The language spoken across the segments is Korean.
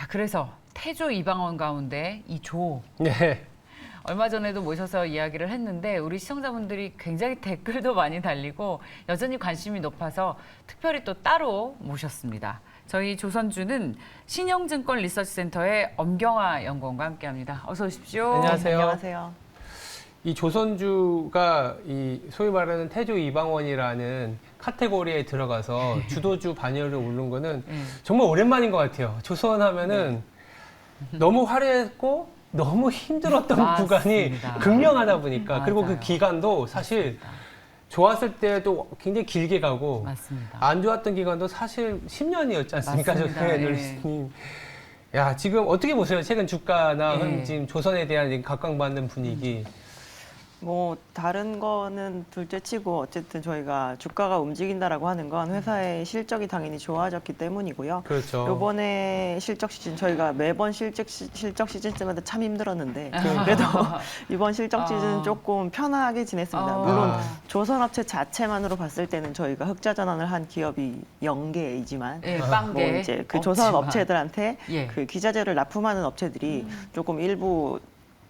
자, 그래서 태조 이방원 가운데 이 조. 네. 얼마 전에도 모셔서 이야기를 했는데 우리 시청자분들이 굉장히 댓글도 많이 달리고 여전히 관심이 높아서 특별히 또 따로 모셨습니다. 저희 조선주는 신영증권 리서치센터의 엄경화 연구원과 함께합니다. 어서 오십시오. 안녕하세요. 안녕하세요. 이 조선주가 이 소위 말하는 태조 이방원이라는 카테고리에 들어가서 주도주 반열을 오른 거는 정말 오랜만인 것 같아요. 조선 하면은 너무 화려했고 너무 힘들었던 맞습니다. 구간이 극명하다 보니까 그리고 그 맞아요. 기간도 사실 좋았을 때도 굉장히 길게 가고 맞습니다. 안 좋았던 기간도 사실 10년이었지 않습니까? 맞습니다. 조선의 예. 애널리스트님. 야, 지금 어떻게 보세요? 최근 주가나 예. 지금 조선에 대한 각광받는 분위기. 뭐 다른 거는 둘째치고 어쨌든 저희가 주가가 움직인다라고 하는 건 회사의 실적이 당연히 좋아졌기 때문이고요. 그렇죠. 이번에 실적 시즌 저희가 매번 실적 시즌쯤마다 참 힘들었는데 그래도 이번 실적 시즌은 조금 편하게 지냈습니다. 물론 조선업체 자체만으로 봤을 때는 저희가 흑자 전환을 한 기업이 0개이지만 예, 뭐 빵개. 이제 그 없지만. 조선업체들한테 예. 그 기자재를 납품하는 업체들이 조금 일부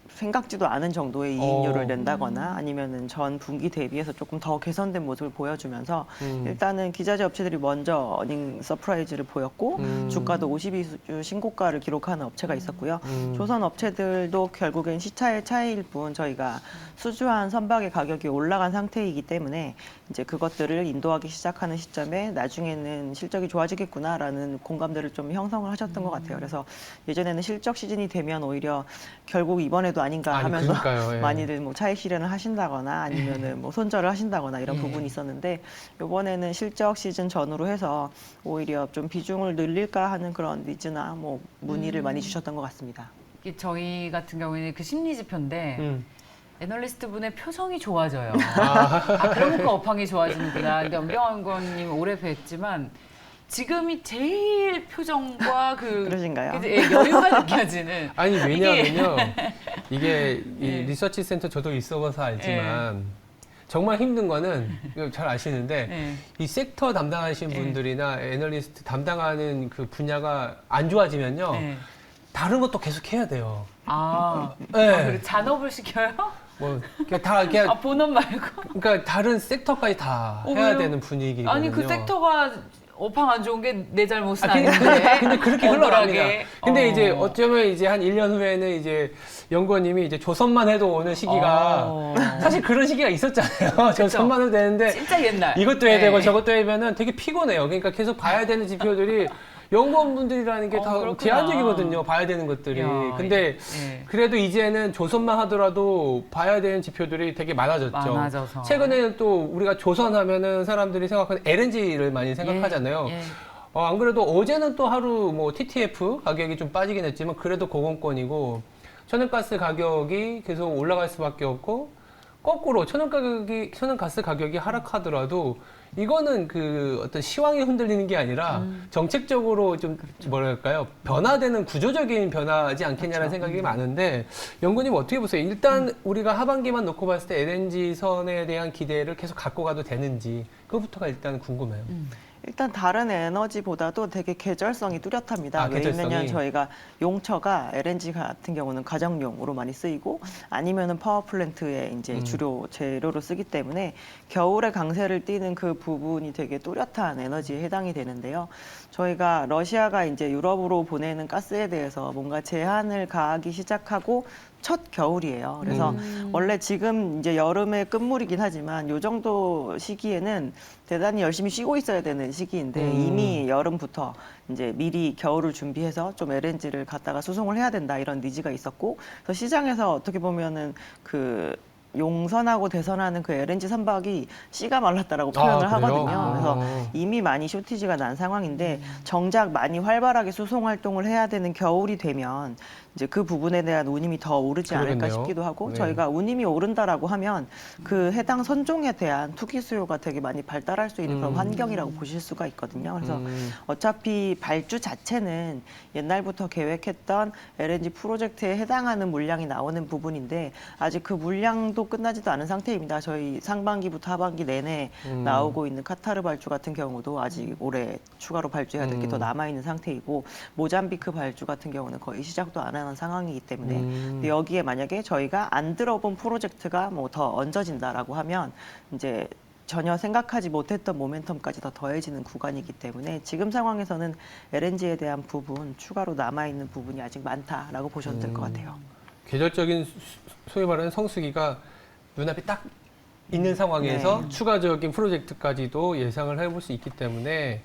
생각지도 않은 정도의 이익률을 낸다거나 아니면은 전 분기 대비해서 조금 더 개선된 모습을 보여주면서 일단은 기자재 업체들이 먼저 어닝 서프라이즈를 보였고 주가도 52주 신고가를 기록하는 업체가 있었고요. 조선 업체들도 결국엔 시차의 차이일 뿐 저희가 수주한 선박의 가격이 올라간 상태이기 때문에 이제 그것들을 인도하기 시작하는 시점에 나중에는 실적이 좋아지겠구나라는 공감대를 좀 형성을 하셨던 것 같아요. 그래서 예전에는 실적 시즌이 되면 오히려 결국 이번에도 아닌가 아니, 하면서 그러니까요. 예. 많이들 뭐 차익 실현을 하신다거나 아니면은 뭐 손절을 하신다거나 이런 예. 부분이 있었는데 이번에는 실적 시즌 전후로 해서 오히려 좀 비중을 늘릴까 하는 그런 니즈나 뭐 문의를 많이 주셨던 것 같습니다. 이게 저희 같은 경우에는 그 심리 지표인데 애널리스트 분의 표정이 좋아져요. 그러니까 업황이 좋아지는구나. 근데 엄경환 의원님 오래 뵀지만 지금이 제일 표정과 그러신가요? 여유가 느껴지는. 아니 왜냐하면요 이게 이 예. 리서치 센터 저도 있어봐서 알지만 정말 힘든 거는 이거 잘 아시는데 예. 이 섹터 담당하시는 예. 분들이나 애널리스트 담당하는 그 분야가 안 좋아지면요 네. 다른 것도 계속 해야 돼요. 그리고 네. 잔업을 시켜요? 뭐 그냥 본업 말고? 그러니까 다른 섹터까지 다 해야 왜요? 되는 분위기거든요. 아니 그 섹터가 업황 안 좋은 게 내 잘못은 근데, 아닌데. 근데 그렇게 흘러갑니다. 억울하게. 근데 이제 어쩌면 이제 한 1년 후에는 이제 연구원님이 이제 조선만 해도 오는 시기가 사실 그런 시기가 있었잖아요. 조선만 해도 되는데 진짜 옛날. 이것도 해야 네. 되고 저것도 해야 되면은 되게 피곤해요. 그러니까 계속 봐야 되는 지표들이 연구원분들이라는 게 다 그렇구나. 제한적이거든요. 봐야 되는 것들이. 야, 근데 예. 그래도 이제는 조선만 하더라도 봐야 되는 지표들이 되게 많아졌죠. 많아져서. 최근에는 또 우리가 조선 하면은 사람들이 생각하는 LNG를 많이 생각하잖아요. 예. 안 그래도 어제는 또 하루 뭐 TTF 가격이 좀 빠지긴 했지만 그래도 고공권이고 천연가스 가격이 계속 올라갈 수밖에 없고 거꾸로 천연가스 가격이 하락하더라도 이거는 그 어떤 시황이 흔들리는 게 아니라 정책적으로 좀 뭐랄까요 변화되는 구조적인 변화지 않겠냐는 생각이 많은데 연구님 어떻게 보세요? 일단 우리가 하반기만 놓고 봤을 때 LNG 선에 대한 기대를 계속 갖고 가도 되는지 그것부터가 일단 궁금해요. 일단 다른 에너지보다도 되게 계절성이 뚜렷합니다. 계절성이. 왜냐면 저희가 용처가 LNG 같은 경우는 가정용으로 많이 쓰이고 아니면은 파워플랜트에 이제 주로 재료로 쓰기 때문에 겨울에 강세를 띠는 그 부분이 되게 뚜렷한 에너지에 해당이 되는데요. 저희가 러시아가 이제 유럽으로 보내는 가스에 대해서 뭔가 제한을 가하기 시작하고 첫 겨울이에요. 그래서 원래 지금 이제 여름의 끝물이긴 하지만 요 정도 시기에는 대단히 열심히 쉬고 있어야 되는 시기인데 이미 여름부터 이제 미리 겨울을 준비해서 좀 LNG를 갖다가 수송을 해야 된다 이런 니즈가 있었고 그래서 시장에서 어떻게 보면은 그 용선하고 대선하는 그 LNG 선박이 씨가 말랐다라고 표현을 그래요? 하거든요. 그래서 이미 많이 쇼티지가 난 상황인데 정작 많이 활발하게 수송 활동을 해야 되는 겨울이 되면 이제 그 부분에 대한 운임이 더 오르지 않을까 그러겠네요. 싶기도 하고 네. 저희가 운임이 오른다라고 하면 그 해당 선종에 대한 투기 수요가 되게 많이 발달할 수 있는 그런 환경이라고 보실 수가 있거든요. 그래서 어차피 발주 자체는 옛날부터 계획했던 LNG 프로젝트에 해당하는 물량이 나오는 부분인데 아직 그 물량도 끝나지도 않은 상태입니다. 저희 상반기부터 하반기 내내 나오고 있는 카타르 발주 같은 경우도 아직 올해 추가로 발주해야 될 게 더 남아 있는 상태이고 모잠비크 발주 같은 경우는 거의 시작도 안 하는 상황이기 때문에 근데 여기에 만약에 저희가 안 들어본 프로젝트가 뭐 더 얹어진다라고 하면 이제 전혀 생각하지 못했던 모멘텀까지 더 더해지는 구간이기 때문에 지금 상황에서는 LNG에 대한 부분 추가로 남아 있는 부분이 아직 많다라고 보셔도 될 것 같아요. 계절적인 소위 말하는 성수기가 눈앞에 딱 있는 상황에서 네. 추가적인 프로젝트까지도 예상을 해볼 수 있기 때문에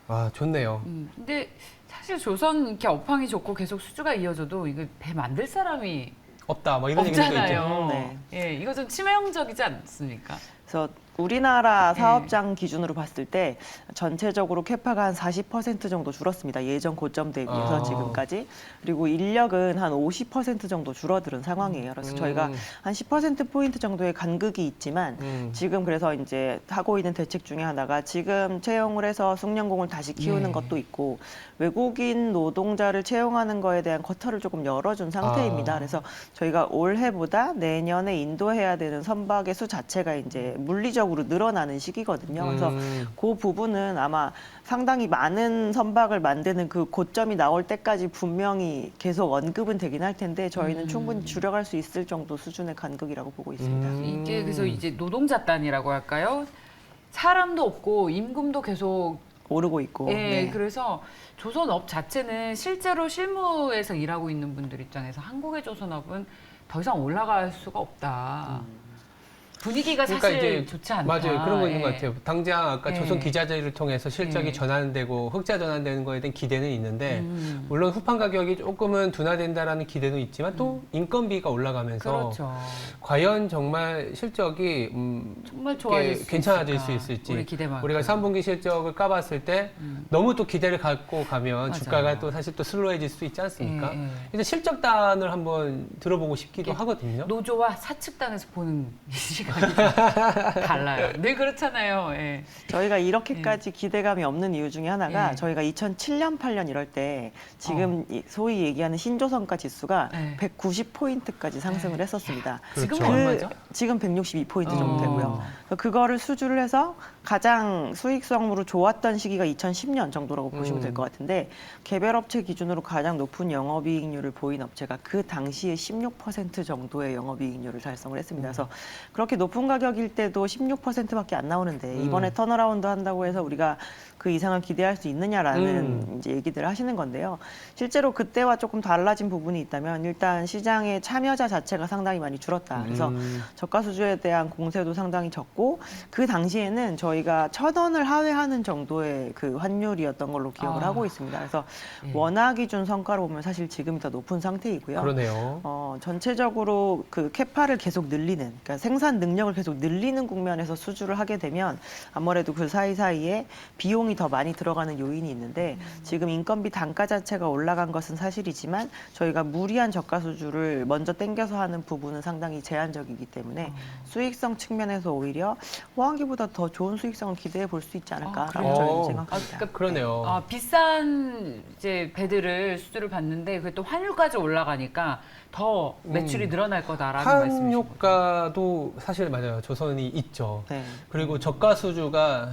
아 좋네요. 근데 사실 조선 이렇게 업황이 좋고 계속 수주가 이어져도 이거 배 만들 사람이 없다, 뭐 이런 얘기도 있죠. 없잖아요. 네. 예, 이거 좀 치명적이지 않습니까? 그래서 우리나라 네. 사업장 기준으로 봤을 때 전체적으로 캐파가 한 40% 정도 줄었습니다. 예전 고점 대비해서 아. 지금까지. 그리고 인력은 한 50% 정도 줄어드는 상황이에요. 그래서 저희가 한 10%포인트 정도의 간극이 있지만 지금 그래서 이제 하고 있는 대책 중에 하나가 지금 채용을 해서 숙련공을 다시 키우는 네. 것도 있고 외국인 노동자를 채용하는 거에 대한 쿼터를 조금 열어준 상태입니다. 아. 그래서 저희가 올해보다 내년에 인도해야 되는 선박의 수 자체가 이제 물리적으로 늘어나는 시기거든요. 그래서 그 부분은 아마 상당히 많은 선박을 만드는 그 고점이 나올 때까지 분명히 계속 언급은 되긴 할 텐데 저희는 충분히 줄여갈 수 있을 정도 수준의 간극이라고 보고 있습니다. 이게 그래서 이제 노동자단이라고 할까요? 사람도 없고 임금도 계속 오르고 있고. 예, 네. 그래서 조선업 자체는 실제로 실무에서 일하고 있는 분들 입장에서 한국의 조선업은 더 이상 올라갈 수가 없다. 분위기가 사실 좋지 않다. 맞아요. 그런 거 있는 예. 것 같아요. 당장 아까 예. 조선 기자재를 통해서 실적이 예. 전환되고 흑자 전환되는 거에 대한 기대는 있는데 물론 후판 가격이 조금은 둔화된다라는 기대도 있지만 또 인건비가 올라가면서 그렇죠. 과연 정말 실적이 정말 좋아질 이게 수 괜찮아질 있을까? 수 있을지 우리 기대만큼. 우리가 3분기 실적을 까봤을 때 너무 또 기대를 갖고 가면 맞아요. 주가가 또 사실 또 슬로해질 수 있지 않습니까? 예, 예. 일단 실적단을 한번 들어보고 싶기도 이게 하거든요. 노조와 사측단에서 보는 이 시간이 달라요. 네, 그렇잖아요. 예. 저희가 이렇게까지 기대감이 없는 이유 중에 하나가 예. 저희가 2007년, 8년 이럴 때 지금 소위 얘기하는 신조성가 지수가 예. 190포인트까지 상승을 했었습니다. 지금은 그렇죠. 얼마죠? 지금 162포인트 정도 어. 되고요. 그래서 그거를 수주를 해서 가장 수익성으로 좋았던 시기가 2010년 정도라고 보시면 될 것 같은데 개별 업체 기준으로 가장 높은 영업이익률을 보인 업체가 그 당시에 16% 정도의 영업이익률을 달성을 했습니다. 그래서 그렇게 높은 가격일 때도 16%밖에 안 나오는데 이번에 턴어라운드 한다고 해서 우리가 그 이상을 기대할 수 있느냐라는 이제 얘기들을 하시는 건데요. 실제로 그때와 조금 달라진 부분이 있다면 일단 시장의 참여자 자체가 상당히 많이 줄었다. 그래서 저가 수주에 대한 공세도 상당히 적고 그 당시에는 저희가 1,000원을 하회하는 정도의 그 환율이었던 걸로 기억을 아. 하고 있습니다. 그래서 예. 원화 기준 성과로 보면 사실 지금이 더 높은 상태이고요. 그러네요. 전체적으로 그 캐파를 계속 늘리는, 그러니까 생산 능력을 계속 늘리는 국면에서 수주를 하게 되면 아무래도 그 사이사이에 비용이 더 많이 들어가는 요인이 있는데 지금 인건비 단가 자체가 올라간 것은 사실이지만 저희가 무리한 저가 수주를 먼저 땡겨서 하는 부분은 상당히 제한적이기 때문에 수익성 측면에서 오히려 호황기보다 더 좋은 수익성을 기대해 볼 수 있지 않을까라고 그래요? 저는 생각합니다. 그러니까 그러네요. 비싼 이제 배들을 수주를 받는데 그게 또 환율까지 올라가니까 더 매출이 늘어날 거다라는 말씀이신 거죠. 한유가도 사실 맞아요. 조선이 있죠. 네. 그리고 저가 수주가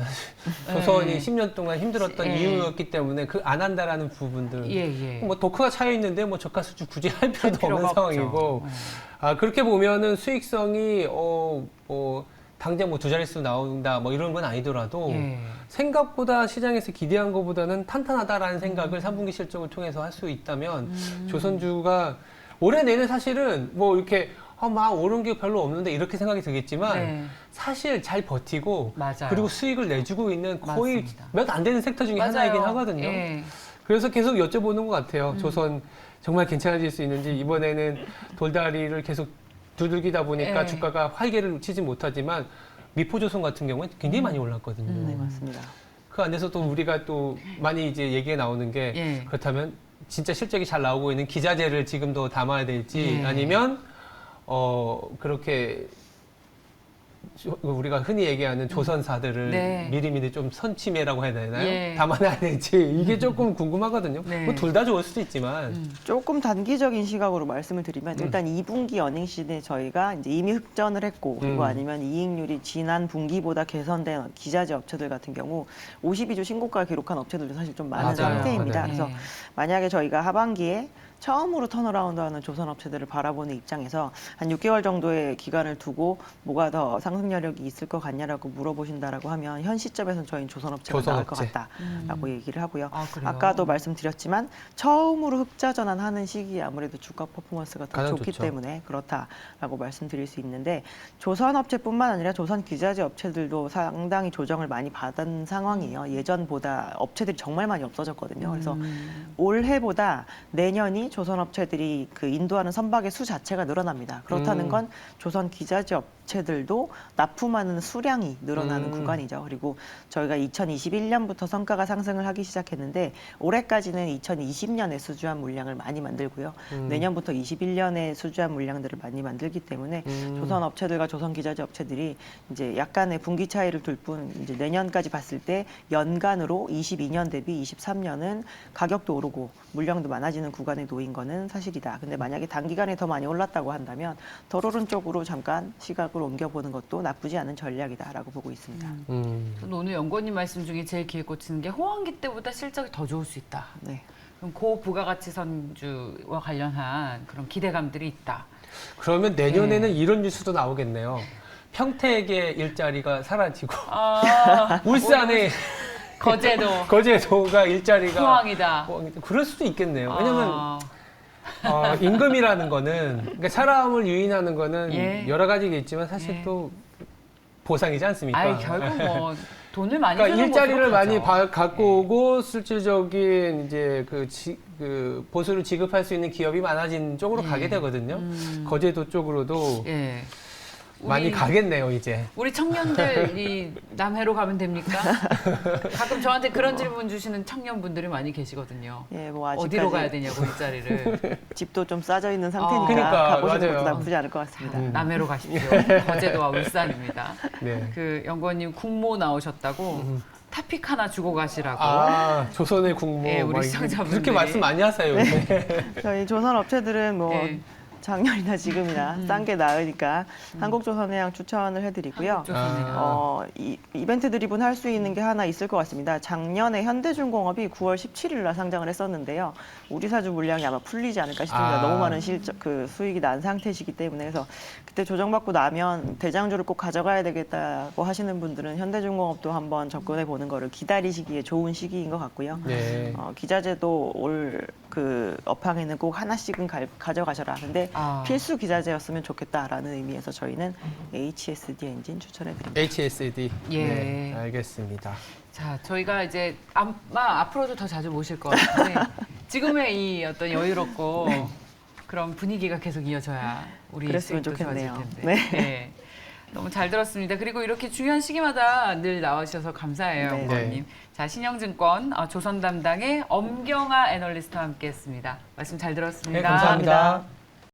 조선이 네. 10년 동안 힘들었던 예. 이유였기 때문에 그 안 한다라는 부분들. 예, 예. 뭐 도크가 차여 있는데 뭐 저가 수주 굳이 할 필요도 필요가 없는 없죠. 상황이고. 아, 그렇게 보면은 수익성이 뭐 당장 뭐 두 자릿수 나온다 뭐 이런 건 아니더라도 예. 생각보다 시장에서 기대한 것보다는 탄탄하다라는 생각을 3분기 실적을 통해서 할 수 있다면 조선주가 올해 내내 사실은 뭐 이렇게 막 오른 게 별로 없는데 이렇게 생각이 들겠지만 네. 사실 잘 버티고 맞아요. 그리고 수익을 내주고 있는 거의 맞습니다. 몇 안 되는 섹터 중에 하나이긴 하거든요. 예. 그래서 계속 여쭤보는 것 같아요. 조선 정말 괜찮아질 수 있는지 이번에는 돌다리를 계속 두들기다 보니까 예. 주가가 활개를 치지 못하지만 미포조선 같은 경우는 굉장히 많이 올랐거든요. 네, 맞습니다. 그 안에서 또 우리가 또 많이 이제 얘기가 나오는 게 예. 그렇다면 진짜 실적이 잘 나오고 있는 기자재를 지금도 담아야 될지 네. 아니면 그렇게 우리가 흔히 얘기하는 조선사들을 네. 미리미리 좀 선침해라고 해야 되나요? 예. 담아놔야 될지 이게 조금 궁금하거든요. 네. 뭐 둘 다 좋을 수도 있지만 조금 단기적인 시각으로 말씀을 드리면 일단 2분기 어닝 시즌에 저희가 이제 이미 흑전을 했고 그리고 아니면 이익률이 지난 분기보다 개선된 기자재 업체들 같은 경우 52주 신고가 기록한 업체들도 사실 좀 많은 맞아요. 상태입니다. 맞아요. 그래서 네. 만약에 저희가 하반기에 처음으로 턴어라운드하는 조선 업체들을 바라보는 입장에서 한 6개월 정도의 기간을 두고 뭐가 더 상승 여력이 있을 것 같냐라고 물어보신다라고 하면 현 시점에서는 저희는 조선 업체가 나을 것 조선업체. 같다라고 얘기를 하고요. 아, 그래요? 아까도 말씀드렸지만 처음으로 흑자 전환하는 시기에 아무래도 주가 퍼포먼스가 더 가장 좋기 좋죠. 때문에 그렇다라고 말씀드릴 수 있는데 조선 업체뿐만 아니라 조선 기자재 업체들도 상당히 조정을 많이 받은 상황이에요. 예전보다 업체들이 정말 많이 없어졌거든요. 그래서 올해보다 내년이 조선 업체들이 그 인도하는 선박의 수 자체가 늘어납니다. 그렇다는 건 조선 기자재 업체들도 납품하는 수량이 늘어나는 구간이죠. 그리고 저희가 2021년부터 성과가 상승을 하기 시작했는데 올해까지는 2020년에 수주한 물량을 많이 만들고요. 내년부터 21년에 수주한 물량들을 많이 만들기 때문에 조선 업체들과 조선 기자재 업체들이 이제 약간의 분기 차이를 둘 뿐 이제 내년까지 봤을 때 연간으로 22년 대비 23년은 가격도 오르고 물량도 많아지는 구간에 놓인 거는 사실이다. 근데 만약에 단기간에 더 많이 올랐다고 한다면 덜 오른 쪽으로 잠깐 시각을 옮겨보는 것도 나쁘지 않은 전략이다라고 보고 있습니다. 저는 오늘 연구원님 말씀 중에 제일 귀에 꽂히는 게 호황기 때보다 실적이 더 좋을 수 있다. 네. 그럼 고부가가치 선주와 관련한 그런 기대감들이 있다. 그러면 내년에는 이런 뉴스도 나오겠네요. 평택의 일자리가 사라지고 울산의 거제도 거제도가 일자리가 호황이다. 그럴 수도 있겠네요. 왜냐면 아, 임금이라는 거는 그러니까 사람을 유인하는 거는 예. 여러 가지가 있지만 사실 예. 또 보상이지 않습니까? 아이 결국 뭐 돈을 많이 그러니까 주는 일자리를 곳으로 많이 가죠. 갖고 오고 실질적인 이제 그 보수를 지급할 수 있는 기업이 많아진 쪽으로 가게 되거든요. 거제도 쪽으로도 예. 많이 우리- 가겠네요, 이제. 우리 청년들이 남해로 가면 됩니까? 가끔 저한테 그런 질문 주시는 청년분들이 많이 계시거든요. 예, 뭐 어디로 가야 아직까지 되냐고 일자리를. 집도 좀 싸져 있는 상태니까 그러니까, 가보시는 맞아요. 것도 나쁘지 않을 것 같습니다. 남해로 가십시오. 거제도와 울산입니다. 네. 그 연구원님 국모 나오셨다고 타픽 하나 주고 가시라고. 아, 조선의 국모. 예, 우리 막 시청자분들이. 그렇게 말씀 많이 하세요, 요새. 저희 조선 업체들은 뭐 예. 작년이나 지금이나 싼 게 나으니까 한국조선해양 추천을 해드리고요. 조선이요. 이벤트 드립은 할 수 있는 게 하나 있을 것 같습니다. 작년에 현대중공업이 9월 17일 날 상장을 했었는데요. 우리 사주 물량이 아마 풀리지 않을까 싶습니다. 아. 너무 많은 그 수익이 난 상태시기 때문에 그래서 그때 조정받고 나면 대장주를 꼭 가져가야 되겠다고 하시는 분들은 현대중공업도 한번 접근해 보는 거를 기다리시기에 좋은 시기인 것 같고요. 네. 기자재도 올 그 업황에는 꼭 하나씩은 가져가셔라. 근데 필수 기자재였으면 좋겠다라는 의미에서 저희는 HSD 엔진 추천해드립니다. HSD. 예. 네, 알겠습니다. 자, 저희가 이제 아마 앞으로도 더 자주 모실 것 같은데 지금의 이 어떤 여유롭고 그런 분위기가 계속 이어져야 우리 그랬으면 수익도 좋아질 좋겠네요. 텐데. 네. 네. 너무 잘 들었습니다. 그리고 이렇게 중요한 시기마다 늘 나와주셔서 감사해요, 네. 부모님. 네. 자, 신영증권 조선 담당의 엄경아 애널리스트와 함께했습니다. 말씀 잘 들었습니다. 네, 감사합니다.